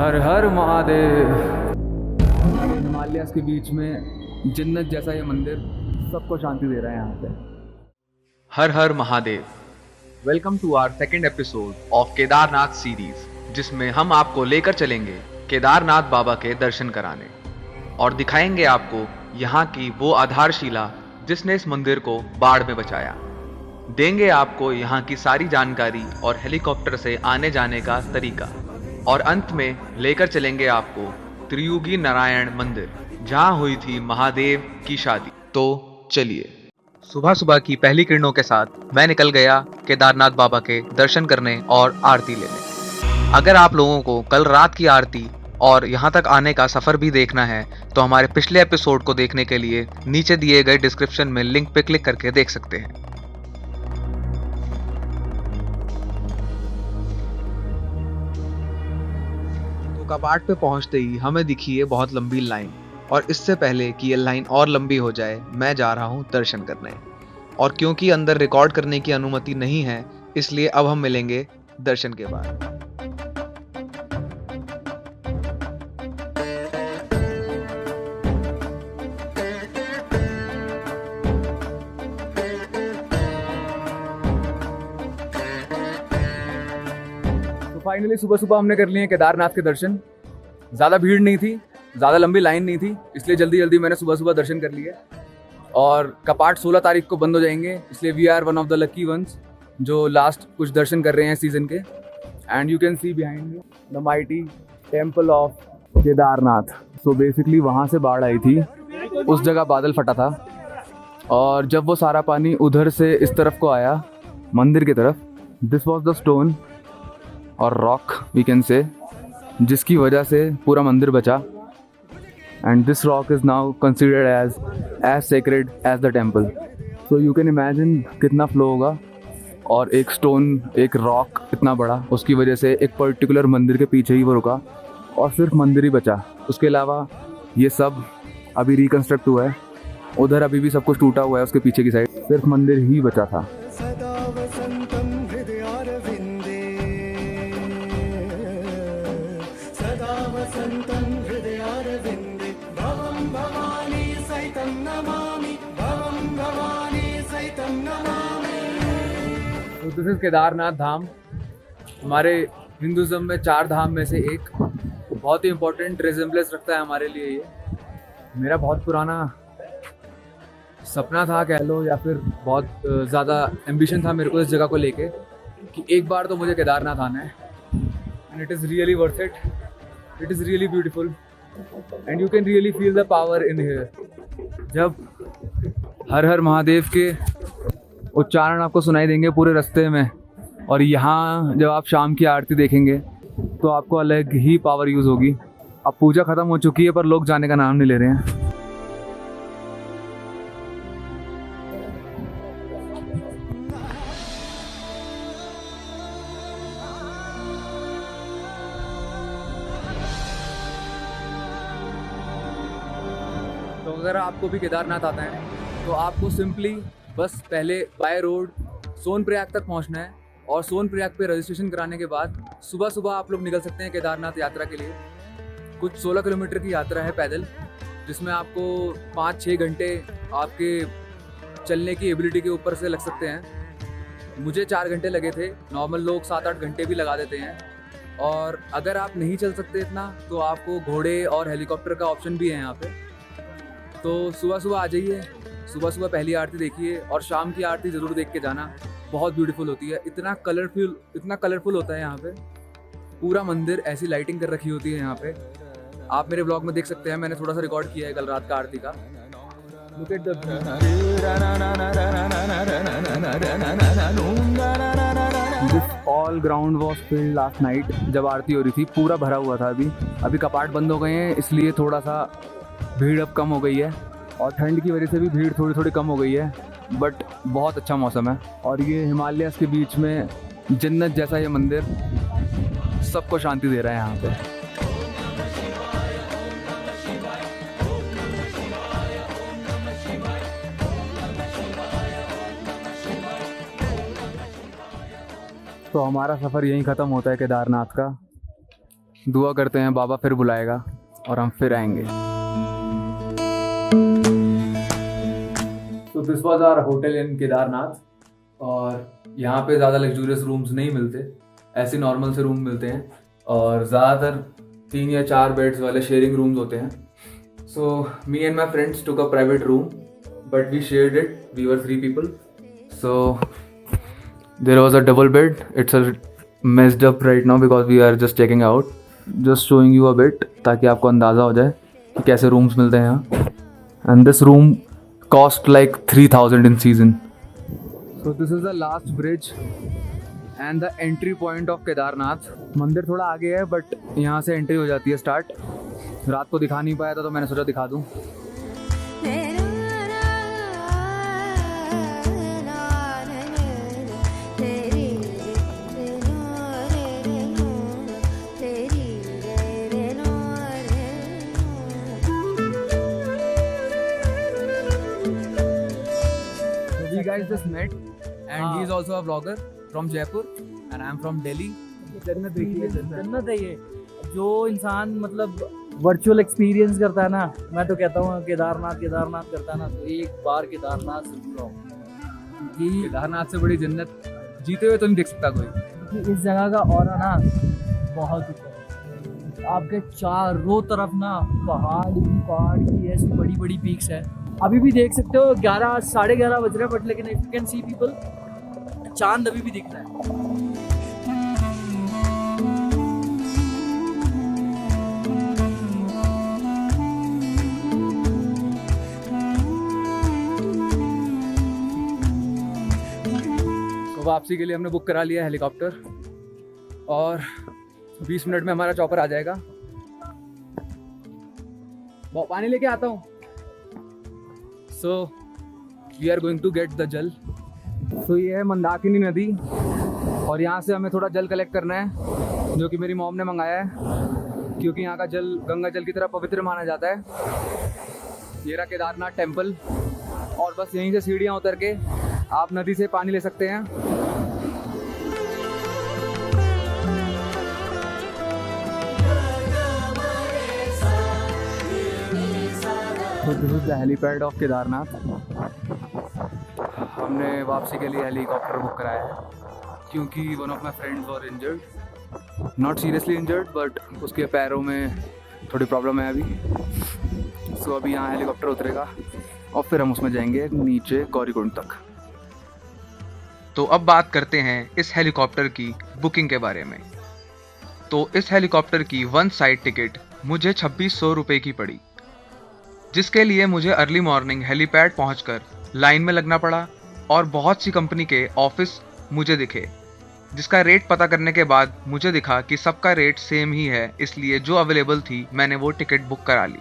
हर हर महादेव। हिमालयास के बीच में जन्नत जैसा ये मंदिर सबको शांति दे रहा है यहाँ पे। Har Har Mahadev. Welcome to our second episode of Kedarnath series, जिसमें हम आपको लेकर चलेंगे केदारनाथ बाबा के दर्शन कराने और दिखाएंगे आपको यहाँ की वो आधारशिला जिसने इस मंदिर को बाढ़ में बचाया। देंगे आपको यहाँ की सारी जानकारी और हेलीकॉप्टर से आने जाने का तरीका, और अंत में लेकर चलेंगे आपको त्रियुगी नारायण मंदिर, जहाँ हुई थी महादेव की शादी। तो चलिए। सुबह सुबह की पहली किरणों के साथ मैं निकल गया केदारनाथ बाबा के दर्शन करने और आरती लेने। अगर आप लोगों को कल रात की आरती और यहाँ तक आने का सफर भी देखना है तो हमारे पिछले एपिसोड को देखने के लिए नीचे दिए गए डिस्क्रिप्शन में लिंक पे क्लिक करके देख सकते हैं। तो कपाट पे पहुंचते ही हमें दिखी है बहुत लंबी लाइन, और इससे पहले कि ये लाइन और लंबी हो जाए मैं जा रहा हूँ दर्शन करने। और क्योंकि अंदर रिकॉर्ड करने की अनुमति नहीं है, इसलिए अब हम मिलेंगे दर्शन के बाद। तो फाइनली सुबह सुबह हमने कर लिए केदारनाथ के दर्शन। ज़्यादा भीड़ नहीं थी, ज़्यादा लंबी लाइन नहीं थी, इसलिए जल्दी जल्दी मैंने सुबह सुबह दर्शन कर लिए। और कपाट 16 तारीख को बंद हो जाएंगे, इसलिए we are one of the lucky ones जो लास्ट कुछ दर्शन कर रहे हैं सीजन के। And you can see behind me the mighty temple of Kedarnath. So basically वहाँ से बाढ़ आई थी, उस जगह बादल फटा था, और जब वो सारा पानी उधर से इस तरफ को आया मंदिर की तरफ, दिस वॉज द स्टोन और रॉक वी कैन से, जिसकी वजह से पूरा मंदिर बचा। And this rock is now considered as sacred as the temple. So you can imagine कितना फ्लो होगा, और एक स्टोन, एक रॉक इतना बड़ा, उसकी वजह से एक पर्टिकुलर मंदिर के पीछे ही वो रुका और सिर्फ मंदिर ही बचा। उसके अलावा ये सब अभी रिकंस्ट्रक्ट हुआ है, उधर अभी भी सब कुछ टूटा हुआ है, उसके पीछे की साइड सिर्फ मंदिर ही बचा था। दिस इज केदारनाथ धाम। हमारे हिंदुज़म में 4 धाम में से एक, बहुत ही इम्पोर्टेंट रिजेम्बलेंस रखता है हमारे लिए। ये मेरा बहुत पुराना सपना था कह लो, या फिर बहुत ज़्यादा एम्बिशन था मेरे को इस जगह को लेके कि एक बार तो मुझे केदारनाथ आना है। And it is really worth it, it is really beautiful, and you can really feel the power in here. जब हर हर महादेव के उच्चारण आपको सुनाई देंगे पूरे रास्ते में, और यहाँ जब आप शाम की आरती देखेंगे तो आपको अलग ही पावर यूज़ होगी। अब पूजा ख़त्म हो चुकी है पर लोग जाने का नाम नहीं ले रहे हैं। तो अगर आपको भी केदारनाथ आता है तो आपको सिंपली बस पहले बाय रोड सोनप्रयाग तक पहुंचना है, और सोनप्रयाग पे रजिस्ट्रेशन कराने के बाद सुबह सुबह आप लोग निकल सकते हैं केदारनाथ यात्रा के लिए। कुछ 16 किलोमीटर की यात्रा है पैदल, जिसमें आपको 5-6 घंटे आपके चलने की एबिलिटी के ऊपर से लग सकते हैं। मुझे 4 घंटे लगे थे, नॉर्मल लोग 7-8 घंटे भी लगा देते हैं। और अगर आप नहीं चल सकते इतना तो आपको घोड़े और हेलीकॉप्टर का ऑप्शन भी है यहाँ पे। तो सुबह सुबह आ जाइए, सुबह सुबह पहली आरती देखिए, और शाम की आरती ज़रूर देख के जाना, बहुत ब्यूटीफुल होती है। इतना कलरफुल होता है यहाँ पे पूरा मंदिर, ऐसी लाइटिंग कर रखी होती है यहाँ पे। आप मेरे ब्लॉग में देख सकते हैं, मैंने थोड़ा सा रिकॉर्ड किया है कल रात का आरती का। Look at the this all ground was filled last night. जब आरती हो रही थी पूरा भरा हुआ था। अभी कपाट बंद हो गए हैं, इसलिए थोड़ा सा भीड़ अब कम हो गई है, और ठंड की वजह से भी भीड़ थोड़ी थोड़ी कम हो गई है, बट बहुत अच्छा मौसम है। और ये हिमालयास के बीच में जन्नत जैसा ये मंदिर सबको शांति दे रहा है यहाँ पे। तो हमारा सफ़र यहीं ख़त्म होता है केदारनाथ का। दुआ करते हैं बाबा फिर बुलाएगा और हम फिर आएंगे। तो this was our hotel in Kedarnath, और यहाँ पे ज़्यादा लग्जूरियस रूम्स नहीं मिलते, ऐसे नॉर्मल से रूम मिलते हैं और ज़्यादातर 3 या 4 बेड्स वाले शेयरिंग रूम्स होते हैं। So me and my friends took a private room but we shared it, we were 3 people. So there was a double bed. It's a messed up right now because we are just checking out. Just showing you a bit ताकि आपको अंदाज़ा हो जाए कि कैसे rooms मिलते हैं यहाँ. And this room cost like 3,000 in season. So this is the last bridge and the entry point of Kedarnath. मंदिर थोड़ा आगे है बट यहाँ से एंट्री हो जाती है स्टार्ट. रात को दिखा नहीं पाया था तो मैंने सोचा दिखा दूँ. We guys just met and he is also a vlogger from Jaipur and I am from Delhi. जन्नत देखिए, जन्नत है ये. जो इंसान मतलब वर्चुअल एक्सपीरियंस करता है ना, मैं तो कहता हूँ केदारनाथ करता है ना, तो एक बार केदारनाथ जरूर आओ. कि केदारनाथ से बड़ी जन्नत जीते हुए तो नहीं देख सकता कोई. इस जगह का ऑरा ना बहुत ऊपर है. आपके चारों तरफ ना पहाड़ की ऐसी बड़ी बड़ी पीक्स है. अभी भी देख सकते हो 11 साढ़े 11 बज रहे हैं बट लेकिन if you can see people, चांद अभी भी दिख रहा है. तो वापसी के लिए हमने बुक करा लिया हेलीकॉप्टर और 20 मिनट में हमारा चॉपर आ जाएगा. पानी लेके आता हूँ. So we are going to get the jal. तो ये है मंदाकिनी नदी और यहाँ से हमें थोड़ा जल कलेक्ट करना है जो कि मेरी मॉम ने मंगाया है क्योंकि यहाँ का जल गंगा जल की तरह पवित्र माना जाता है. ये रहा केदारनाथ टेम्पल और बस यहीं से सीढ़ियाँ उतर के आप नदी से पानी ले सकते हैं. तो this is the helipad of Kedarnath. हमने वापसी के लिए हेलीकॉप्टर बुक कराया है क्योंकि one of my friends were injured, not seriously injured but उसके पैरों में थोड़ी प्रॉब्लम है अभी. सो अभी यहाँ हेलीकॉप्टर उतरेगा और फिर हम उसमें जाएंगे नीचे गौरीकुंड तक. तो अब बात करते हैं इस हेलीकॉप्टर की बुकिंग के बारे में. तो इस हेलीकॉप्टर की 1 साइड टिकट मुझे 2600 रुपये की पड़ी, जिसके लिए मुझे अर्ली मॉर्निंग हेलीपैड पहुंचकर लाइन में लगना पड़ा और बहुत सी कंपनी के ऑफिस मुझे दिखे, जिसका रेट पता करने के बाद मुझे दिखा कि सबका रेट सेम ही है, इसलिए जो अवेलेबल थी मैंने वो टिकट बुक करा ली.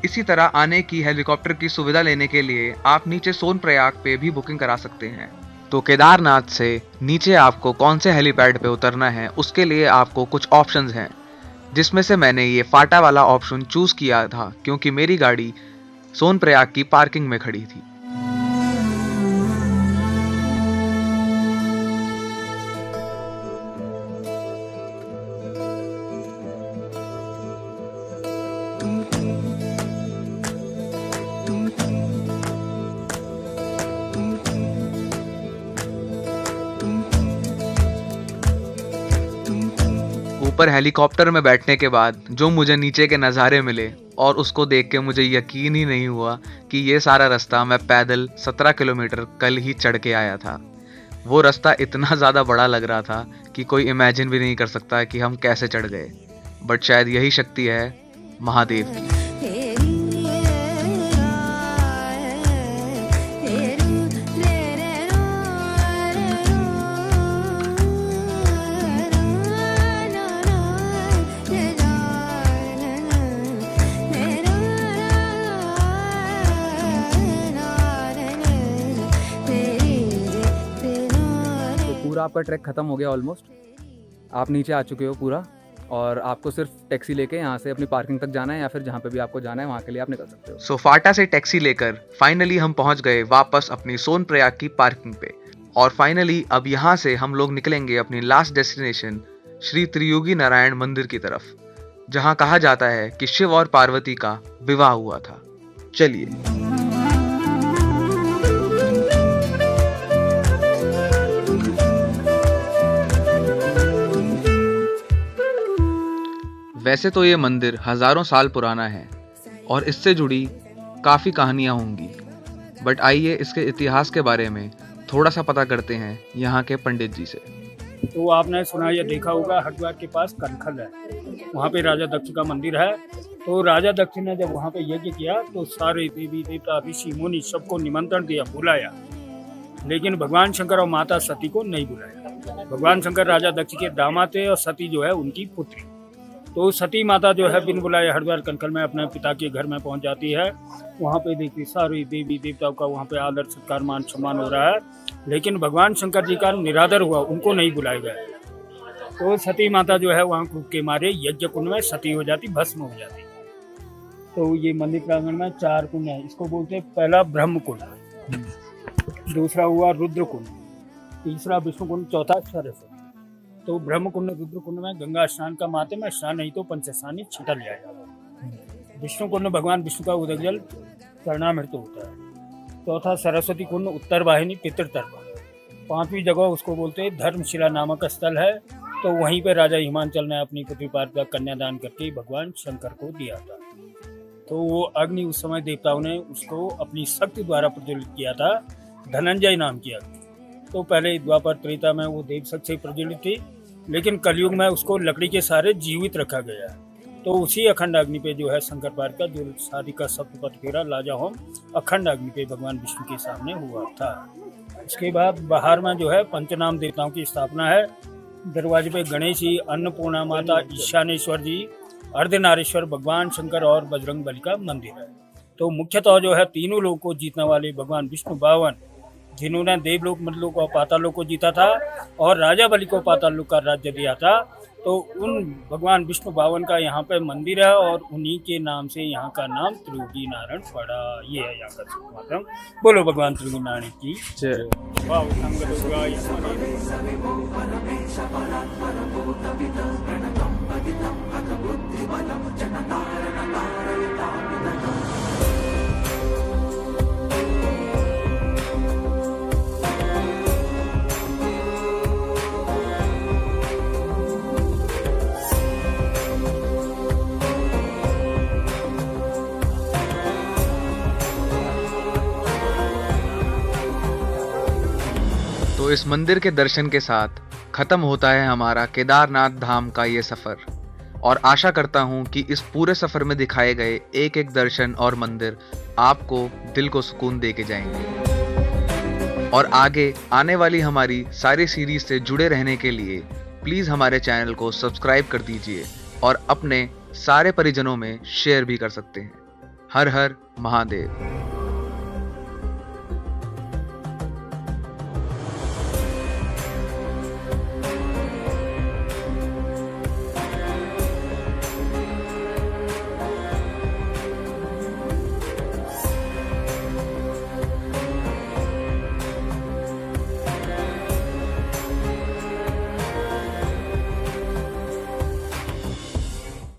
इसी तरह आने की हेलीकॉप्टर की सुविधा लेने के लिए आप नीचे सोनप्रयाग पे भी बुकिंग करा सकते हैं. तो केदारनाथ से नीचे आपको कौन से हेलीपैड पे उतरना है उसके लिए आपको कुछ ऑप्शंस हैं, जिसमें से मैंने ये फाटा वाला ऑप्शन चूज़ किया था क्योंकि मेरी गाड़ी सोनप्रयाग की पार्किंग में खड़ी थी. ऊपर हेलीकॉप्टर में बैठने के बाद जो मुझे नीचे के नज़ारे मिले और उसको देख के मुझे यकीन ही नहीं हुआ कि ये सारा रास्ता मैं पैदल 17 किलोमीटर कल ही चढ़ के आया था. वो रास्ता इतना ज़्यादा बड़ा लग रहा था कि कोई इमेजिन भी नहीं कर सकता कि हम कैसे चढ़ गए. बट शायद यही शक्ति है महादेव की. पूरा आपका ट्रैक ख़त्म हो गया ऑलमोस्ट. आप नीचे आ चुके हो पूरा और आपको सिर्फ टैक्सी लेके यहाँ से अपनी पार्किंग तक जाना है या फिर जहाँ पे भी आपको जाना है वहाँ के लिए आप निकल सकते हो. सो फाटा से टैक्सी लेकर फाइनली हम पहुँच गए वापस अपनी सोनप्रयाग की पार्किंग पे. और फाइनली अब यहाँ से हम लोग निकलेंगे अपनी लास्ट डेस्टिनेशन श्री त्रियोगी नारायण मंदिर की तरफ, जहां कहा जाता है कि शिव और पार्वती का विवाह हुआ था। चलिए। वैसे तो ये मंदिर हजारों साल पुराना है और इससे जुड़ी काफ़ी कहानियाँ होंगी, बट आइए इसके इतिहास के बारे में थोड़ा सा पता करते हैं यहाँ के पंडित जी से। तो आपने सुना या देखा होगा हरिद्वार के पास कनखल है, वहाँ पे राजा दक्ष का मंदिर है। तो राजा दक्ष ने जब वहाँ पे यज्ञ किया तो सारे देवी देवता ऋषि मुनि सबको निमंत्रण दिया, बुलाया, लेकिन भगवान शंकर और माता सती को नहीं बुलाया। भगवान शंकर राजा दक्ष के दामाद थे और सती जो है उनकी पुत्री। तो सती माता जो है बिन बुलाए हरिद्वार कनखल में अपने पिता के घर में पहुंच जाती है। वहाँ पे देखती सारी देवी देवताओं का वहाँ पे आदर सत्कार मान सम्मान हो रहा है, लेकिन भगवान शंकर जी का निरादर हुआ, उनको नहीं बुलाया गया। तो सती माता जो है वहाँ कूद के मारे यज्ञ कुंड में सती हो जाती, भस्म हो जाती। तो ये मंदिर प्रांगण में 4 कुंड है, इसको बोलते हैं पहला ब्रह्म कुंड, दूसरा हुआ रुद्र कुंड, तीसरा विष्णु कुंड, चौथा सरस्वती। तो ब्रह्म कुंड रुद्र कुंड में गंगा स्नान का माध्यम है, स्नान नहीं तो पंचस्नानी छिटा लिया जाता। विष्णु कुंड भगवान विष्णु का उदक जल चरणामृत होता है। चौथा सरस्वती कुंड उत्तर वाहिनी पितृतर्पण। 5वीं जगह उसको बोलते हैं धर्मशिला नामक स्थल है। तो वहीं पे राजा हिमांचल ने अपनी पुत्री पार्वती का कन्यादान करके भगवान शंकर को दिया था। तो वो अग्नि उस समय देवताओं ने उसको अपनी शक्ति द्वारा प्रज्वलित किया था, धनंजय नाम की अग्नि। तो पहले द्वापर त्रेता में वो देव शक्ति से प्रज्वलित थी, लेकिन कलयुग में उसको लकड़ी के सहारे जीवित रखा गया है। तो उसी अखंड अग्नि पे जो है शंकर पार्वती का जो शादी का सप्तपथ फेरा लाजा होम अखंड अग्नि पे भगवान विष्णु के सामने हुआ था। उसके बाद बाहर में जो है पंचनाम देवताओं की स्थापना है। दरवाजे पे गणेश जी, अन्नपूर्णा माता, ईशानेश्वर जी, अर्धनारीश्वर, भगवान शंकर और बजरंग बली का मंदिर है। तो मुख्यतः जो है तीनों लोगों को जीतने वाले भगवान विष्णु बावन, जिन्होंने देवलोक, मर्तलोक और पातालोक को जीता था और राजा बलि को पातालोक का राज्य दिया था, तो उन भगवान विष्णु बावन का यहाँ पे मंदिर है और उन्हीं के नाम से यहाँ का नाम त्रियोगी नारायण पड़ा। ये है यहाँ का माध्यम। बोलो भगवान त्रियोगी नारायण की जय। तो इस मंदिर के दर्शन के साथ खत्म होता है हमारा केदारनाथ धाम का ये सफर, और आशा करता हूँ कि इस पूरे सफर में दिखाए गए एक एक दर्शन और मंदिर आपको दिल को सुकून दे के जाएंगे। और आगे आने वाली हमारी सारी सीरीज से जुड़े रहने के लिए प्लीज़ हमारे चैनल को सब्सक्राइब कर दीजिए और अपने सारे परिजनों में शेयर भी कर सकते हैं। हर हर महादेव।